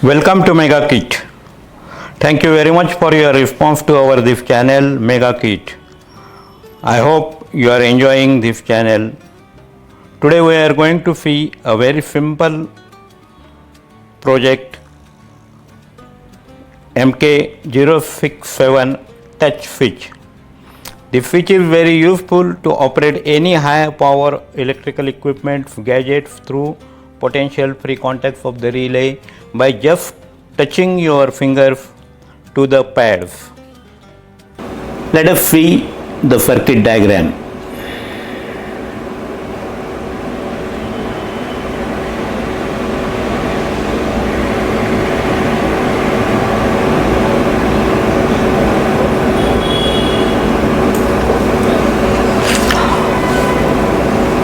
Welcome to Mega Kit. Thank you very much for your response to our this channel Mega Kit. I hope you are enjoying this channel. Today we are going to see a very simple project MK067 touch switch. The switch is very useful to operate any high power electrical equipment gadgets through potential free contacts of the relay by just touching your fingers to the pads. Let us see the circuit diagram.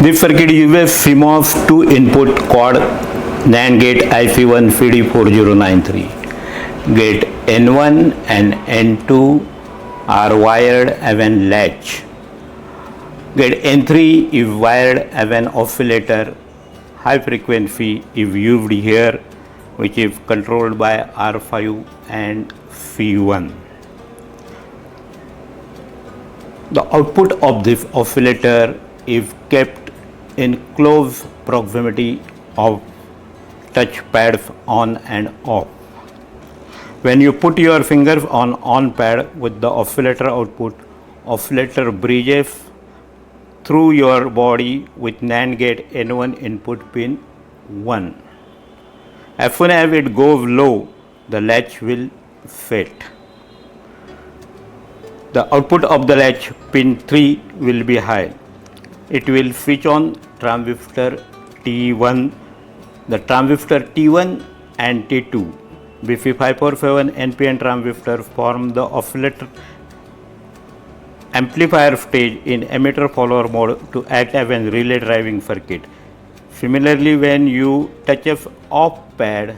This circuit uses CMOS 2-input quad NAND gate IC1 CD4093. Gate N1 and N2 are wired as an latch. Gate N3 is wired as an oscillator. High frequency is used here, which is controlled by R5 and C1. The output of this oscillator is kept in close proximity of touch pads on and off. When you put your fingers on pad with the oscillator output, oscillator bridges through your body with NAND gate N1 input pin 1. As soon as it goes low, the latch will set. The output of the latch pin 3 will be high. It will switch on transistor T1. The transistor T1 and T2 BC547 NPN transistors form the oscillator amplifier stage in emitter follower mode to act as a relay driving circuit. Similarly, when you touch off pad,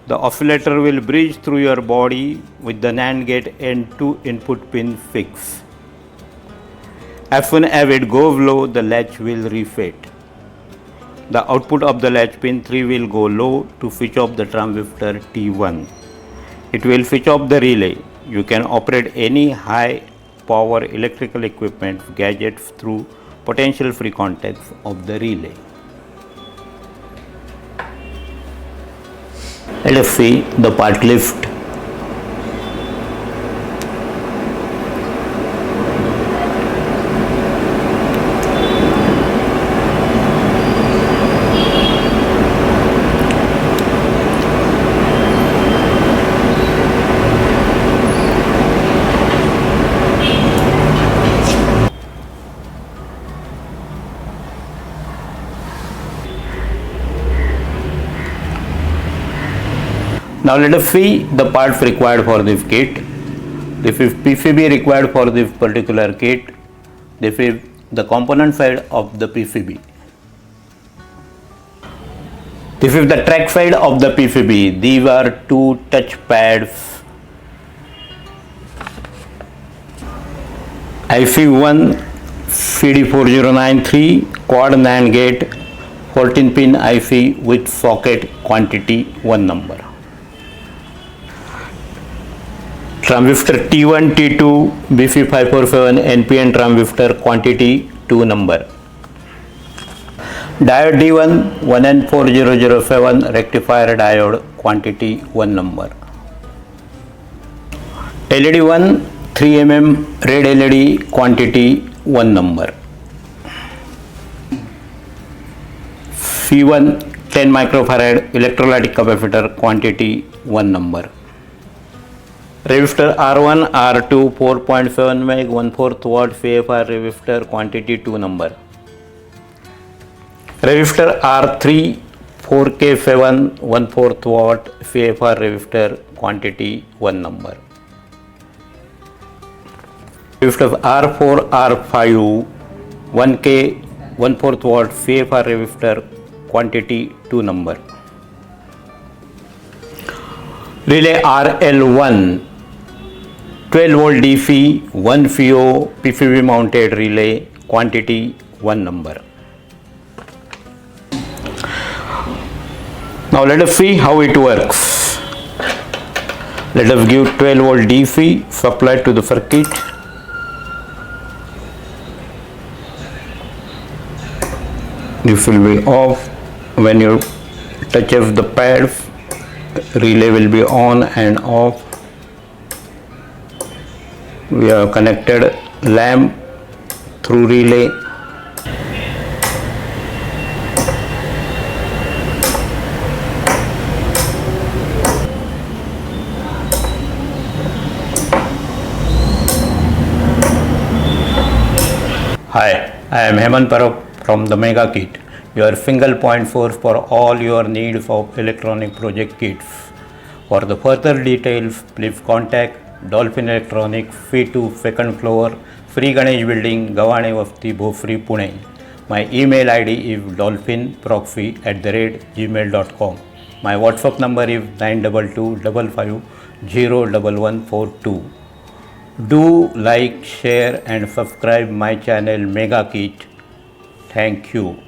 the oscillator will bridge through your body with the NAND gate N2 input pin 6. As soon as it goes low, the latch will reset. The output of the latch pin 3 will go low to switch off the transistor T1. It will switch off the relay. You can operate any high power electrical equipment gadgets through potential free contacts of the relay. Let us see the part list. Now let us see the parts required for this kit. This is PCB required for this particular kit. This is the component side of the PCB. This is the track side of the PCB. These are two touch pads. IC1 CD4093 quad NAND gate 14 pin IC with socket quantity 1 number. Transistor T1, T2, BC547 NPN transistor quantity 2 number. Diode D1 1N4007 rectifier diode quantity 1 number. LED 1 3 mm red LED quantity 1 number. C1 10 microfarad electrolytic capacitor quantity 1 number. Resistor R1, R2, 4.7 meg 1/4 watt CFR resistor quantity 2 number. Resistor R3, 4K7 1/4 watt CFR resistor quantity 1 number. Resistor R4, R5, 1K 1/4 watt CFR resistor quantity 2 number. Relay RL1 12 volt DC 1 FIO PCB mounted relay quantity 1 number. Now let us see how it works. Let us give 12 volt DC supply to the circuit. This will be off. When you touch the pads, relay will be on and off. We have connected lamp through relay. Hi, I am Hemant Parab from the Mega Kit, your single point source for all your needs of electronic project kits. For the further details, please contact Dolphin Electronics, C2, second floor, Sri Ganesh Building, Gavane Vasti, Bhosri, Pune. My email ID is dolphinproxy@gmail.com. My WhatsApp number is 92255011142. Do like, share and subscribe my channel Mega Kit. Thank you.